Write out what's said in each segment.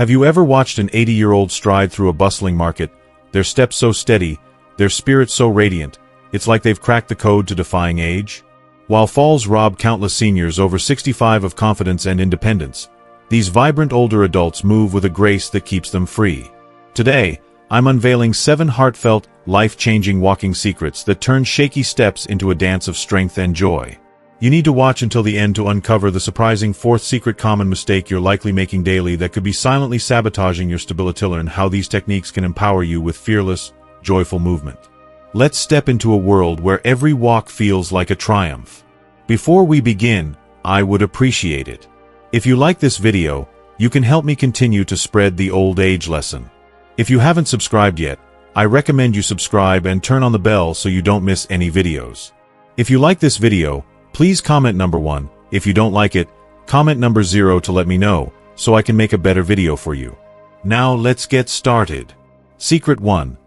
Have you ever watched an 80-year-old stride through a bustling market, their steps so steady, their spirit so radiant, it's like they've cracked the code to defying age? While falls rob countless seniors over 65 of confidence and independence, these vibrant older adults move with a grace that keeps them free. Today, I'm unveiling 7 heartfelt, life-changing walking secrets that turn shaky steps into a dance of strength and joy. You need to watch until the end to uncover the surprising 4th secret common mistake you're likely making daily that could be silently sabotaging your stability. Learn how these techniques can empower you with fearless, joyful movement. Let's step into a world where every walk feels like a triumph. Before we begin, I would appreciate it if you like this video, you can help me continue to spread the old age lesson. If you haven't subscribed yet, I recommend you subscribe and turn on the bell so you don't miss any videos. If you like this video, please comment number 1. If you don't like it, comment number 0 to let me know, so I can make a better video for you. Now let's get started. Secret 1.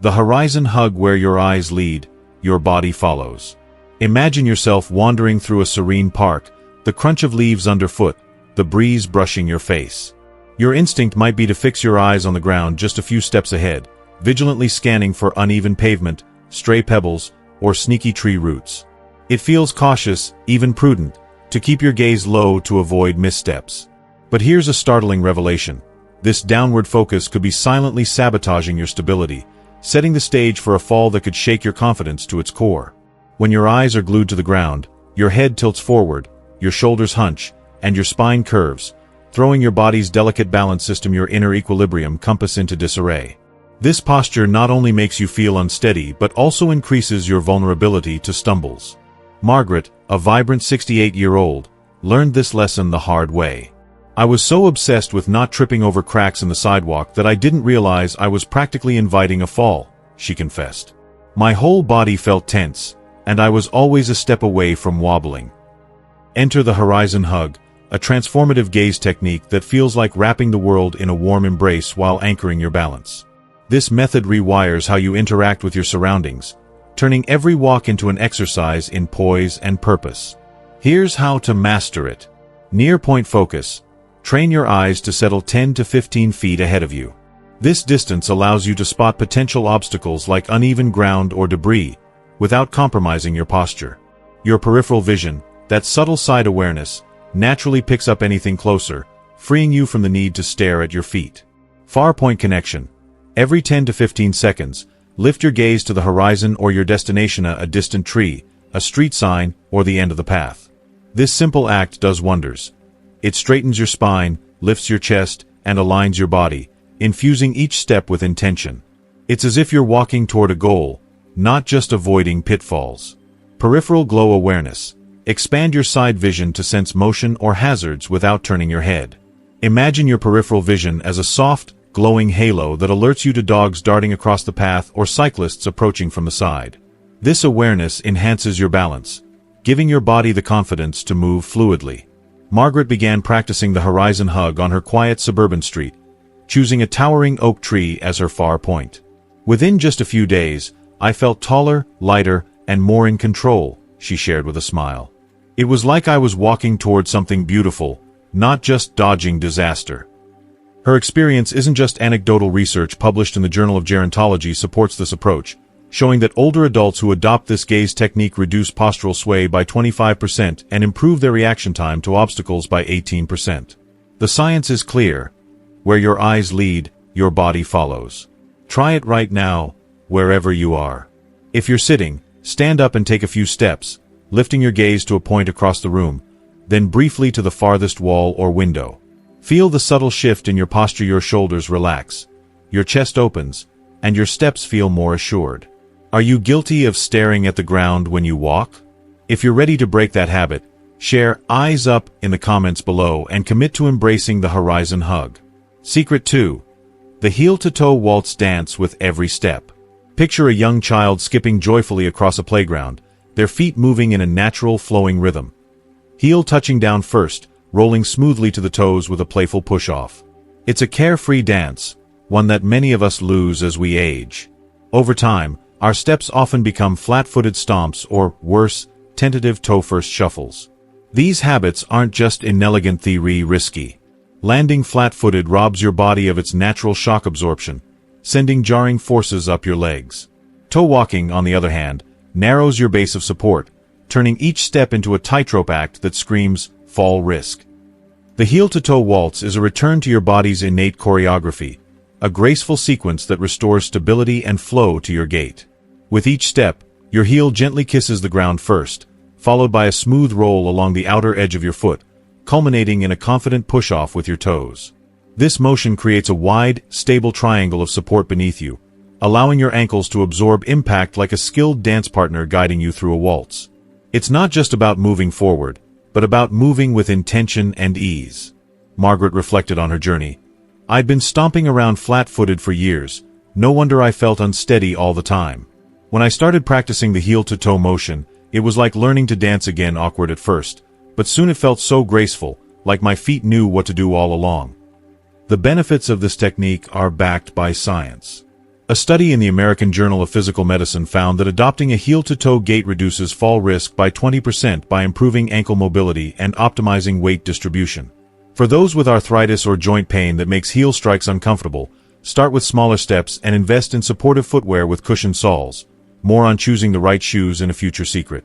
The horizon hug, where your eyes lead, your body follows. Imagine yourself wandering through a serene park, the crunch of leaves underfoot, the breeze brushing your face. Your instinct might be to fix your eyes on the ground just a few steps ahead, vigilantly scanning for uneven pavement, stray pebbles, or sneaky tree roots. It feels cautious, even prudent, to keep your gaze low to avoid missteps. But here's a startling revelation. This downward focus could be silently sabotaging your stability, setting the stage for a fall that could shake your confidence to its core. When your eyes are glued to the ground, your head tilts forward, your shoulders hunch, and your spine curves, throwing your body's delicate balance system, your inner equilibrium compass, into disarray. This posture not only makes you feel unsteady but also increases your vulnerability to stumbles. Margaret, a vibrant 68-year-old, learned this lesson the hard way. I was so obsessed with not tripping over cracks in the sidewalk that I didn't realize I was practically inviting a fall, she confessed. My whole body felt tense, and I was always a step away from wobbling. Enter the horizon hug, a transformative gaze technique that feels like wrapping the world in a warm embrace while anchoring your balance. This method rewires how you interact with your surroundings, turning every walk into an exercise in poise and purpose. Here's how to master it. Near-point focus. Train your eyes to settle 10 to 15 feet ahead of you. This distance allows you to spot potential obstacles like uneven ground or debris, without compromising your posture. Your peripheral vision, that subtle side awareness, naturally picks up anything closer, freeing you from the need to stare at your feet. Far point connection. Every 10 to 15 seconds, lift your gaze to the horizon or your destination, a distant tree, a street sign, or the end of the path. This simple act does wonders. It straightens your spine, lifts your chest, and aligns your body, infusing each step with intention. It's as if you're walking toward a goal, not just avoiding pitfalls. Peripheral glow awareness. Expand your side vision to sense motion or hazards without turning your head. Imagine your peripheral vision as a soft, glowing halo that alerts you to dogs darting across the path or cyclists approaching from the side. This awareness enhances your balance, giving your body the confidence to move fluidly. Margaret began practicing the horizon hug on her quiet suburban street, choosing a towering oak tree as her far point. Within just a few days, I felt taller, lighter, and more in control, she shared with a smile. It was like I was walking toward something beautiful, not just dodging disaster. Her experience isn't just anecdotal. Research published in the Journal of Gerontology supports this approach, showing that older adults who adopt this gaze technique reduce postural sway by 25% and improve their reaction time to obstacles by 18%. The science is clear. Where your eyes lead, your body follows. Try it right now, wherever you are. If you're sitting, stand up and take a few steps, lifting your gaze to a point across the room, then briefly to the farthest wall or window. Feel the subtle shift in your posture. Your shoulders relax, your chest opens, and your steps feel more assured. Are you guilty of staring at the ground when you walk? If you're ready to break that habit, share "eyes up" in the comments below and commit to embracing the horizon hug. Secret 2. The heel-to-toe waltz dance with every step. Picture a young child skipping joyfully across a playground, their feet moving in a natural, flowing rhythm. Heel touching down first, rolling smoothly to the toes with a playful push-off. It's a carefree dance, one that many of us lose as we age. Over time, our steps often become flat-footed stomps or, worse, tentative toe-first shuffles. These habits aren't just inelegant, they're risky. Landing flat-footed robs your body of its natural shock absorption, sending jarring forces up your legs. Toe walking, on the other hand, narrows your base of support, turning each step into a tightrope act that screams, fall risk. The heel-to-toe waltz is a return to your body's innate choreography, a graceful sequence that restores stability and flow to your gait. With each step, your heel gently kisses the ground first, followed by a smooth roll along the outer edge of your foot, culminating in a confident push-off with your toes. This motion creates a wide, stable triangle of support beneath you, allowing your ankles to absorb impact like a skilled dance partner guiding you through a waltz. It's not just about moving forward, but about moving with intention and ease. Margaret reflected on her journey. I'd been stomping around flat-footed for years. No wonder I felt unsteady all the time. When I started practicing the heel-to-toe motion, it was like learning to dance again, awkward at first, but soon it felt so graceful, like my feet knew what to do all along. The benefits of this technique are backed by science. A study in the American Journal of Physical Medicine found that adopting a heel-to-toe gait reduces fall risk by 20% by improving ankle mobility and optimizing weight distribution. For those with arthritis or joint pain that makes heel strikes uncomfortable, start with smaller steps and invest in supportive footwear with cushioned soles. More on choosing the right shoes in a future secret.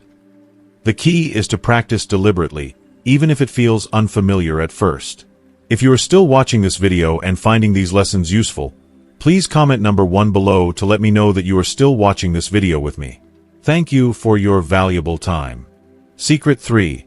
The key is to practice deliberately, even if it feels unfamiliar at first. If you are still watching this video and finding these lessons useful, please comment number 1 below to let me know that you are still watching this video with me. Thank you for your valuable time. Secret 3.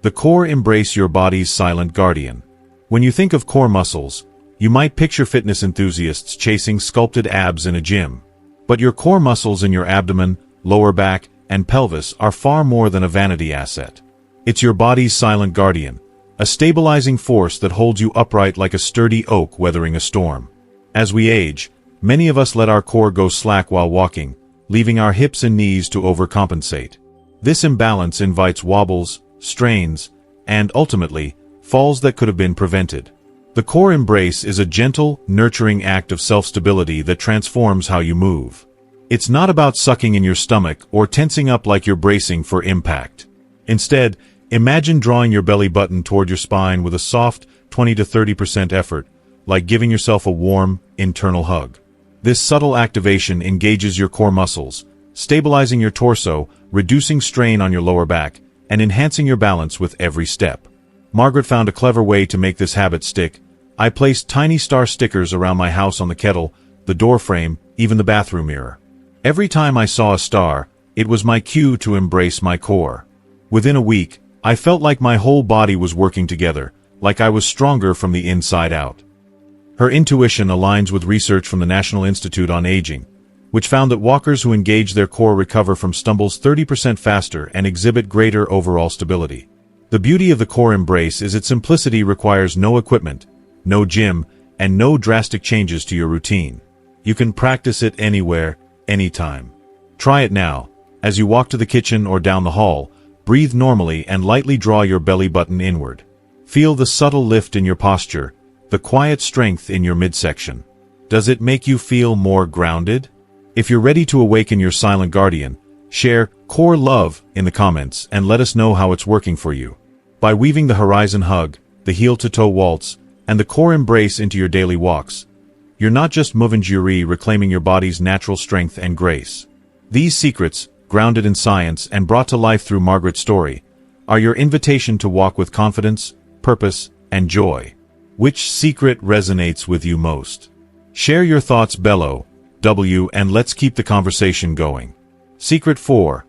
The core embrace your body's silent guardian. When you think of core muscles, you might picture fitness enthusiasts chasing sculpted abs in a gym. But your core muscles in your abdomen, lower back, and pelvis are far more than a vanity asset. It's your body's silent guardian, a stabilizing force that holds you upright like a sturdy oak weathering a storm. As we age, many of us let our core go slack while walking, leaving our hips and knees to overcompensate. This imbalance invites wobbles, strains, and, ultimately, falls that could have been prevented. The core embrace is a gentle, nurturing act of self-stability that transforms how you move. It's not about sucking in your stomach or tensing up like you're bracing for impact. Instead, imagine drawing your belly button toward your spine with a soft 20 to 30% effort, like giving yourself a warm, internal hug. This subtle activation engages your core muscles, stabilizing your torso, reducing strain on your lower back, and enhancing your balance with every step. Margaret found a clever way to make this habit stick. I placed tiny star stickers around my house, on the kettle, the door frame, even the bathroom mirror. Every time I saw a star, it was my cue to embrace my core. Within a week, I felt like my whole body was working together, like I was stronger from the inside out. Her intuition aligns with research from the National Institute on Aging, which found that walkers who engage their core recover from stumbles 30% faster and exhibit greater overall stability. The beauty of the core embrace is its simplicity requires no equipment, no gym, and no drastic changes to your routine. You can practice it anywhere, anytime. Try it now. As you walk to the kitchen or down the hall, breathe normally and lightly draw your belly button inward. Feel the subtle lift in your posture, the quiet strength in your midsection. Does it make you feel more grounded? If you're ready to awaken your silent guardian, share core love in the comments and let us know how it's working for you. By weaving the horizon hug, the heel-to-toe waltz, and the core embrace into your daily walks, you're not just moving juri, reclaiming your body's natural strength and grace. These secrets, grounded in science and brought to life through Margaret's story, are your invitation to walk with confidence, purpose, and joy. Which secret resonates with you most? Share your thoughts below, and let's keep the conversation going. Secret 4.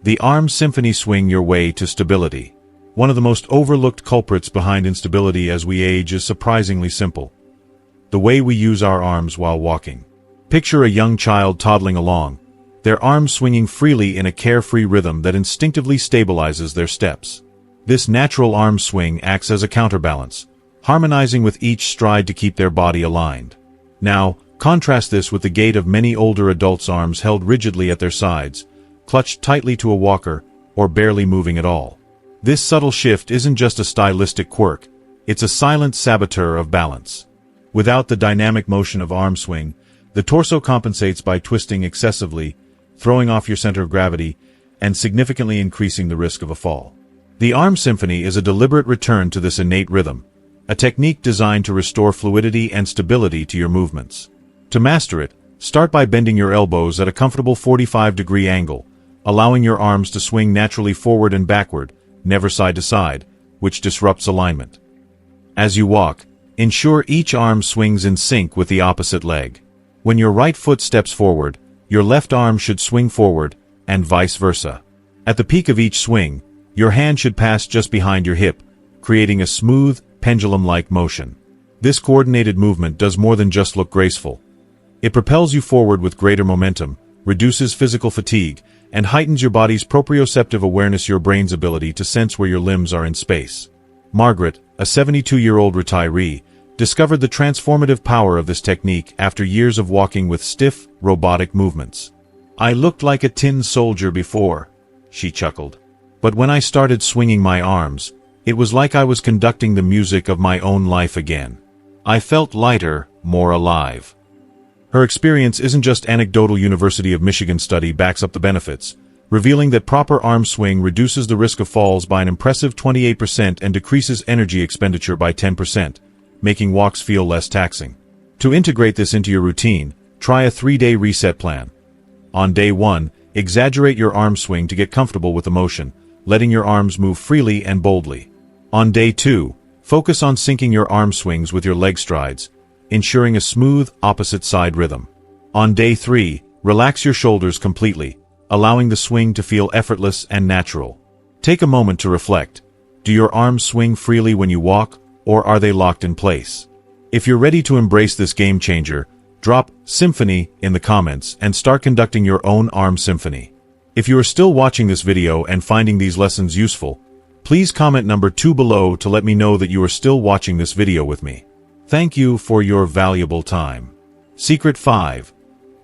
The arm symphony. Swing your way to stability. One of the most overlooked culprits behind instability as we age is surprisingly simple: the way we use our arms while walking. Picture a young child toddling along, their arms swinging freely in a carefree rhythm that instinctively stabilizes their steps. This natural arm swing acts as a counterbalance, harmonizing with each stride to keep their body aligned. Now, contrast this with the gait of many older adults, arms held rigidly at their sides, clutched tightly to a walker, or barely moving at all. This subtle shift isn't just a stylistic quirk, it's a silent saboteur of balance. Without the dynamic motion of arm swing, the torso compensates by twisting excessively, throwing off your center of gravity, and significantly increasing the risk of a fall. The arm symphony is a deliberate return to this innate rhythm, a technique designed to restore fluidity and stability to your movements. To master it, start by bending your elbows at a comfortable 45-degree angle, allowing your arms to swing naturally forward and backward, never side to side, which disrupts alignment. As you walk, ensure each arm swings in sync with the opposite leg. When your right foot steps forward, your left arm should swing forward, and vice versa. At the peak of each swing, your hand should pass just behind your hip, creating a smooth, pendulum-like motion. This coordinated movement does more than just look graceful. It propels you forward with greater momentum, reduces physical fatigue, and heightens your body's proprioceptive awareness, your brain's ability to sense where your limbs are in space. Margaret, a 72-year-old retiree, discovered the transformative power of this technique after years of walking with stiff, robotic movements. "I looked like a tin soldier before," she chuckled. "But when I started swinging my arms, it was like I was conducting the music of my own life again. I felt lighter, more alive." Her experience isn't just anecdotal. University of Michigan study backs up the benefits, revealing that proper arm swing reduces the risk of falls by an impressive 28% and decreases energy expenditure by 10%, making walks feel less taxing. To integrate this into your routine, try a 3-day reset plan. On day 1, exaggerate your arm swing to get comfortable with the motion, letting your arms move freely and boldly. On day 2, focus on syncing your arm swings with your leg strides, ensuring a smooth, opposite-side rhythm. On day 3, relax your shoulders completely, allowing the swing to feel effortless and natural. Take a moment to reflect. Do your arms swing freely when you walk, or are they locked in place? If you're ready to embrace this game changer, drop "symphony" in the comments and start conducting your own arm symphony. If you are still watching this video and finding these lessons useful, please comment number 2 below to let me know that you are still watching this video with me. Thank you for your valuable time. Secret 5.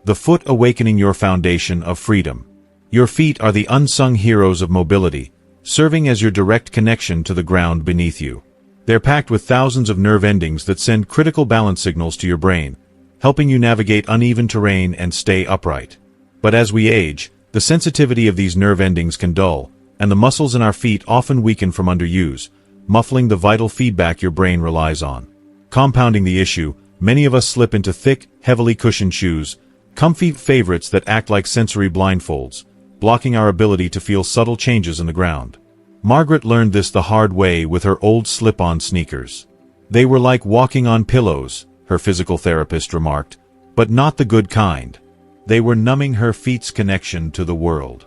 The foot awakening, your foundation of freedom. Your feet are the unsung heroes of mobility, serving as your direct connection to the ground beneath you. They're packed with thousands of nerve endings that send critical balance signals to your brain, helping you navigate uneven terrain and stay upright. But as we age, the sensitivity of these nerve endings can dull, and the muscles in our feet often weaken from underuse, muffling the vital feedback your brain relies on. Compounding the issue, many of us slip into thick, heavily cushioned shoes, comfy favorites that act like sensory blindfolds, blocking our ability to feel subtle changes in the ground. Margaret learned this the hard way with her old slip-on sneakers. They were like walking on pillows, her physical therapist remarked, but not the good kind. They were numbing her feet's connection to the world.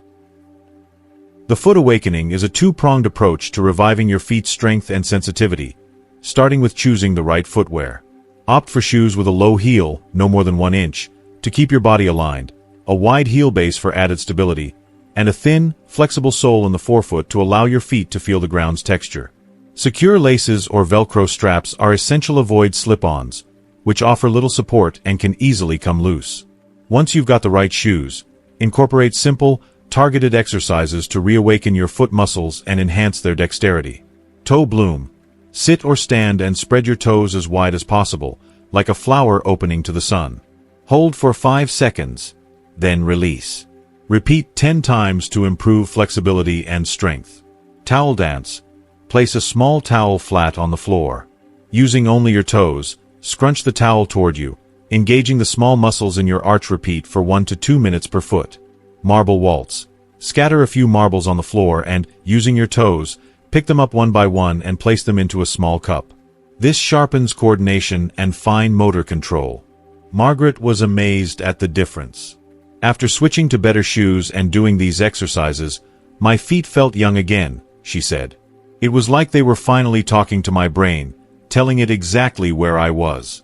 The foot awakening is a two-pronged approach to reviving your feet's strength and sensitivity, starting with choosing the right footwear. Opt for shoes with a low heel, no more than 1 inch, to keep your body aligned, a wide heel base for added stability, and a thin, flexible sole in the forefoot to allow your feet to feel the ground's texture. Secure laces or Velcro straps are essential. Avoid slip-ons, which offer little support and can easily come loose. Once you've got the right shoes, incorporate simple, targeted exercises to reawaken your foot muscles and enhance their dexterity. Toe bloom. Sit or stand and spread your toes as wide as possible, like a flower opening to the sun. Hold for 5 seconds, then release. Repeat 10 times to improve flexibility and strength. Towel dance. Place a small towel flat on the floor. Using only your toes, scrunch the towel toward you, engaging the small muscles in your arch. Repeat for 1 to 2 minutes per foot. Marble waltz. Scatter a few marbles on the floor and, using your toes, pick them up one by one and place them into a small cup. This sharpens coordination and fine motor control. Margaret was amazed at the difference. After switching to better shoes and doing these exercises, my feet felt young again, she said. It was like they were finally talking to my brain, telling it exactly where I was.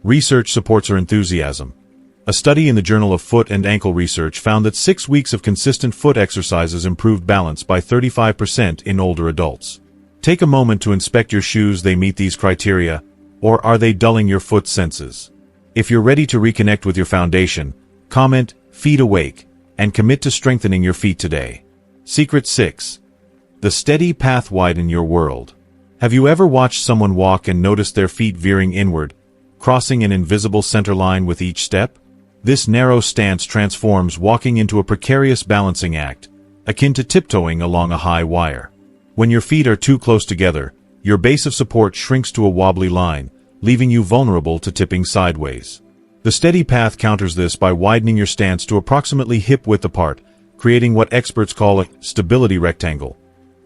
Research supports her enthusiasm. A study in the Journal of Foot and Ankle Research found that 6 weeks of consistent foot exercises improved balance by 35% in older adults. Take a moment to inspect your shoes. They meet these criteria, or are they dulling your foot senses? If you're ready to reconnect with your foundation, comment "Feet Awake" and commit to strengthening your feet today. Secret 6. The steady path widen your world. Have you ever watched someone walk and noticed their feet veering inward, crossing an invisible center line with each step? This narrow stance transforms walking into a precarious balancing act, akin to tiptoeing along a high wire. When your feet are too close together, your base of support shrinks to a wobbly line, leaving you vulnerable to tipping sideways. The steady path counters this by widening your stance to approximately hip-width apart, creating what experts call a stability rectangle,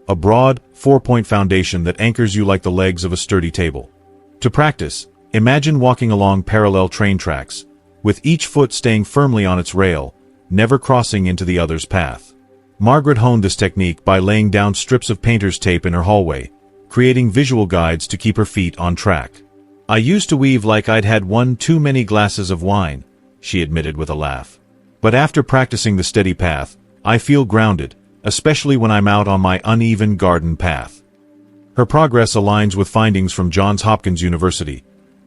a broad, 4-point foundation that anchors you like the legs of a sturdy table. To practice, imagine walking along parallel train tracks, with each foot staying firmly on its rail, never crossing into the other's path. Margaret honed this technique by laying down strips of painter's tape in her hallway, creating visual guides to keep her feet on track. "I used to weave like I'd had one too many glasses of wine," she admitted with a laugh. "But after practicing the steady path, I feel grounded, especially when I'm out on my uneven garden path." Her progress aligns with findings from Johns Hopkins University,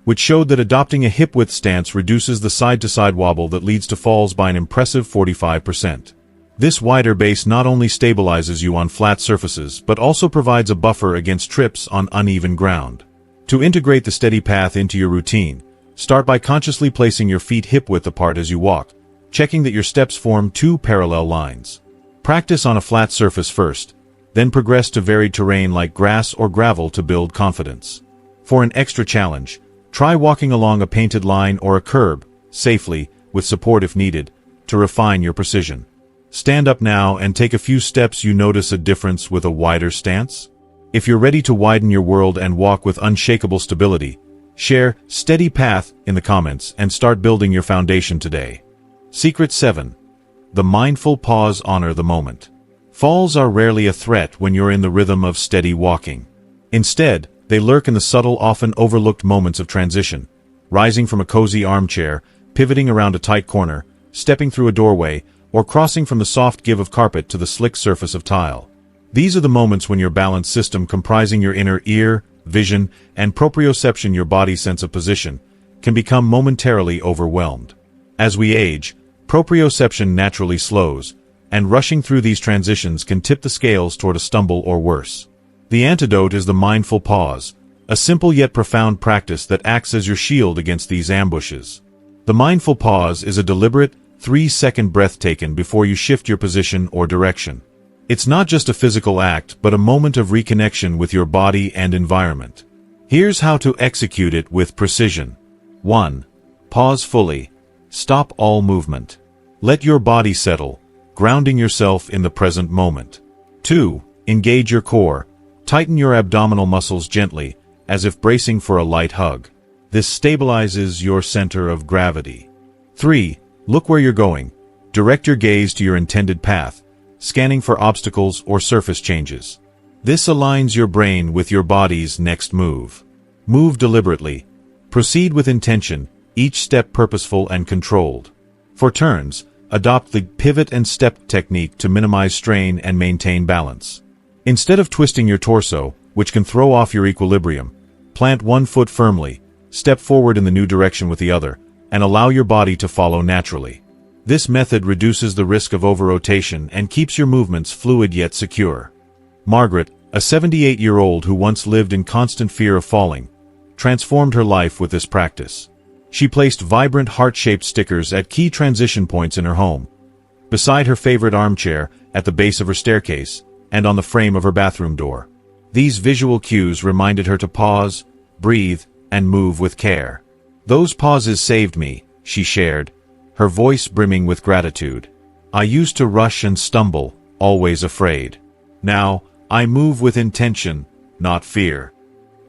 which showed that adopting a hip-width stance reduces the side-to-side wobble that leads to falls by an impressive 45%. This wider base not only stabilizes you on flat surfaces but also provides a buffer against trips on uneven ground. To integrate the steady path into your routine, start by consciously placing your feet hip-width apart as you walk, checking that your steps form two parallel lines. Practice on a flat surface first, then progress to varied terrain like grass or gravel to build confidence. For an extra challenge, try walking along a painted line or a curb, safely, with support if needed, to refine your precision. Stand up now and take a few steps. You notice a difference with a wider stance? If you're ready to widen your world and walk with unshakable stability, share "steady path" in the comments and start building your foundation today. Secret 7. The mindful pause. Honor the moment. Falls are rarely a threat when you're in the rhythm of steady walking. Instead, they lurk in the subtle, often overlooked moments of transition, rising from a cozy armchair, pivoting around a tight corner, stepping through a doorway, or crossing from the soft give of carpet to the slick surface of tile. These are the moments when your balance system, comprising your inner ear, vision, and proprioception, your body's sense of position, can become momentarily overwhelmed. As we age, proprioception naturally slows, and rushing through these transitions can tip the scales toward a stumble or worse. The antidote is the mindful pause, a simple yet profound practice that acts as your shield against these ambushes. The mindful pause is a deliberate, 3-second breath taken before you shift your position or direction. It's not just a physical act, but a moment of reconnection with your body and environment. Here's how to execute it with precision. 1. Pause fully. Stop all movement. Let your body settle, grounding yourself in the present moment. 2. Engage your core. Tighten your abdominal muscles gently, as if bracing for a light hug. This stabilizes your center of gravity. 3. Look where you're going. Direct your gaze to your intended path, scanning for obstacles or surface changes. This aligns your brain with your body's next move. Move deliberately. Proceed with intention, each step purposeful and controlled. For turns, adopt the pivot and step technique to minimize strain and maintain balance. Instead of twisting your torso, which can throw off your equilibrium, plant one foot firmly, step forward in the new direction with the other, and allow your body to follow naturally. This method reduces the risk of over-rotation and keeps your movements fluid yet secure. Margaret, a 78-year-old who once lived in constant fear of falling, transformed her life with this practice. She placed vibrant heart-shaped stickers at key transition points in her home, beside her favorite armchair, at the base of her staircase, and on the frame of her bathroom door. These visual cues reminded her to pause, breathe, and move with care. "Those pauses saved me," she shared, her voice brimming with gratitude. "I used to rush and stumble, always afraid. Now, I move with intention, not fear."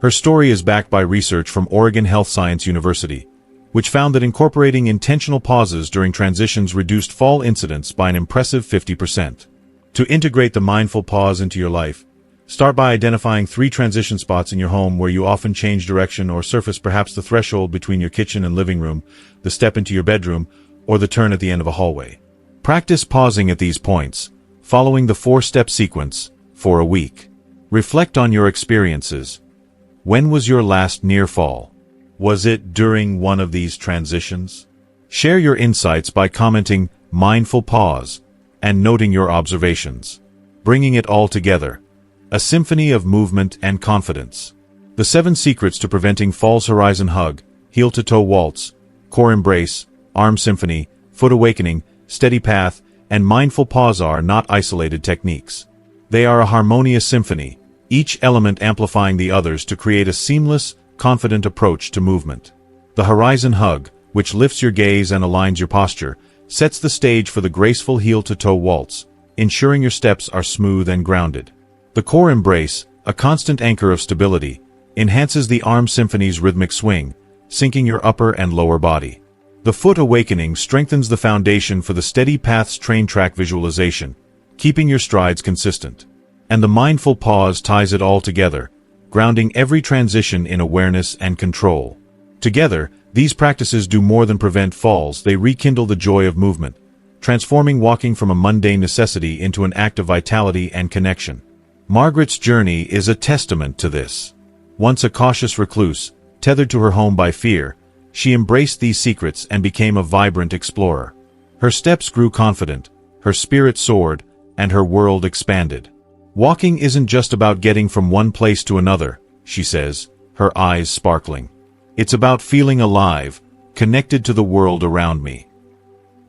Her story is backed by research from Oregon Health Science University, which found that incorporating intentional pauses during transitions reduced fall incidence by an impressive 50%. To integrate the mindful pause into your life, start by identifying 3 transition spots in your home where you often change direction or surface, perhaps the threshold between your kitchen and living room, the step into your bedroom, or the turn at the end of a hallway. Practice pausing at these points, following the 4-step sequence, for a week. Reflect on your experiences. When was your last near fall? Was it during one of these transitions? Share your insights by commenting "mindful pause" and noting your observations. Bringing it all together. A symphony of movement and confidence. The 7 secrets to preventing falls: horizon hug, heel-to-toe waltz, core embrace, arm symphony, foot awakening, steady path, and mindful pause are not isolated techniques. They are a harmonious symphony, each element amplifying the others to create a seamless, confident approach to movement. The horizon hug, which lifts your gaze and aligns your posture, sets the stage for the graceful heel-to-toe waltz, ensuring your steps are smooth and grounded. The core embrace, a constant anchor of stability, enhances the arm symphony's rhythmic swing, syncing your upper and lower body. The foot awakening strengthens the foundation for the steady path's train track visualization, keeping your strides consistent. And the mindful pause ties it all together, grounding every transition in awareness and control. Together, these practices do more than prevent falls, they rekindle the joy of movement, transforming walking from a mundane necessity into an act of vitality and connection. Margaret's journey is a testament to this. Once a cautious recluse, tethered to her home by fear, she embraced these secrets and became a vibrant explorer. Her steps grew confident, her spirit soared, and her world expanded. Walking isn't just about getting from one place to another, she says, her eyes sparkling. It's about feeling alive, connected to the world around me.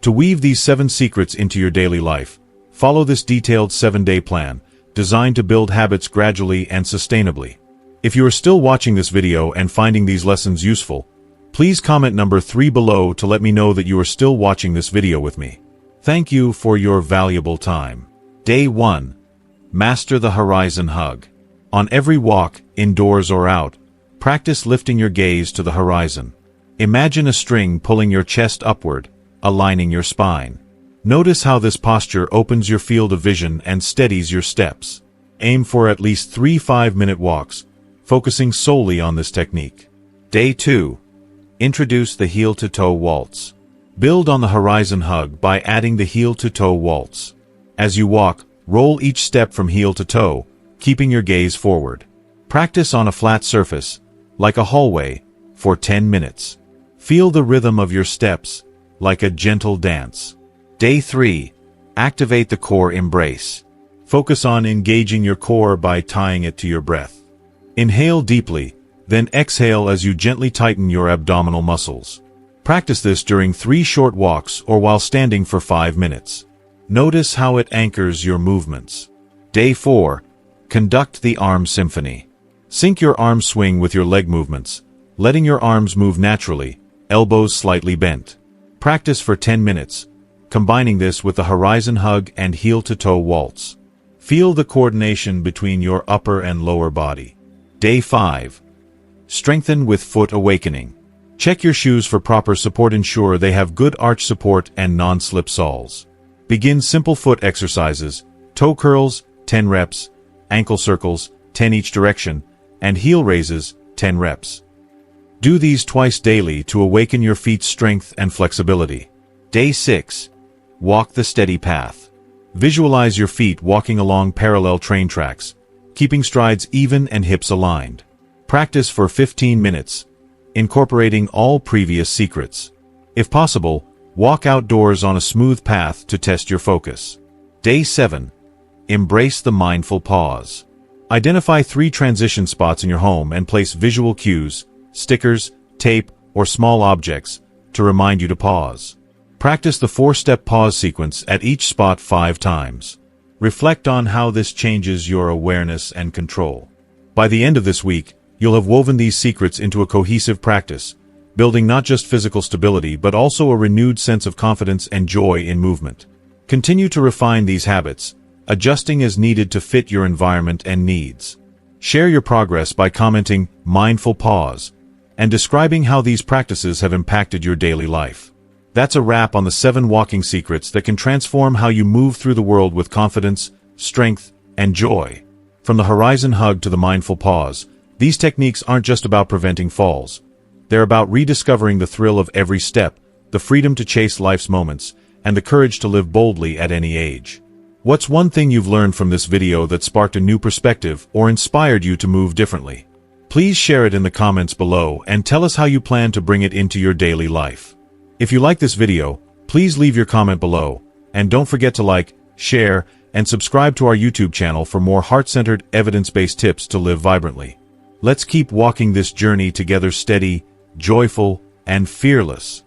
To weave these 7 secrets into your daily life, follow this detailed 7-day plan, designed to build habits gradually and sustainably. If you are still watching this video and finding these lessons useful, please comment number 3 below to let me know that you are still watching this video with me. Thank you for your valuable time. Day 1. Master the horizon hug. On every walk, indoors or out, practice lifting your gaze to the horizon. Imagine a string pulling your chest upward, aligning your spine. Notice how this posture opens your field of vision and steadies your steps. Aim for at least 3 5-minute walks, focusing solely on this technique. Day 2. Introduce the heel-to-toe waltz. Build on the horizon hug by adding the heel-to-toe waltz. As you walk, roll each step from heel to toe, keeping your gaze forward. Practice on a flat surface, like a hallway, for 10 minutes. Feel the rhythm of your steps, like a gentle dance. Day 3. Activate the core embrace. Focus on engaging your core by tying it to your breath. Inhale deeply, then exhale as you gently tighten your abdominal muscles. Practice this during 3 short walks or while standing for 5 minutes. Notice how it anchors your movements. Day 4. Conduct the arm symphony. Sync your arm swing with your leg movements, letting your arms move naturally, elbows slightly bent. Practice for 10 minutes, combining this with the horizon hug and heel-to-toe waltz. Feel the coordination between your upper and lower body. Day 5. Strengthen with foot awakening. Check your shoes for proper support. Ensure they have good arch support and non-slip soles. Begin simple foot exercises, toe curls, 10 reps, ankle circles, 10 each direction, and heel raises, 10 reps. Do these twice daily to awaken your feet's strength and flexibility. Day 6. Walk the steady path. Visualize your feet walking along parallel train tracks, keeping strides even and hips aligned. Practice for 15 minutes, incorporating all previous secrets. If possible, walk outdoors on a smooth path to test your focus. Day 7. Embrace the mindful pause. Identify 3 transition spots in your home and place visual cues, stickers, tape, or small objects to remind you to pause. Practice the 4-step pause sequence at each spot 5 times. Reflect on how this changes your awareness and control. By the end of this week, you'll have woven these secrets into a cohesive practice, building not just physical stability but also a renewed sense of confidence and joy in movement. Continue to refine these habits, adjusting as needed to fit your environment and needs. Share your progress by commenting "mindful pause" and describing how these practices have impacted your daily life. That's a wrap on the 7 walking secrets that can transform how you move through the world with confidence, strength, and joy. From the horizon hug to the mindful pause, these techniques aren't just about preventing falls. They're about rediscovering the thrill of every step, the freedom to chase life's moments, and the courage to live boldly at any age. What's one thing you've learned from this video that sparked a new perspective or inspired you to move differently? Please share it in the comments below and tell us how you plan to bring it into your daily life. If you like this video, please leave your comment below, and don't forget to like, share, and subscribe to our YouTube channel for more heart-centered, evidence-based tips to live vibrantly. Let's keep walking this journey together, steady, joyful, and fearless.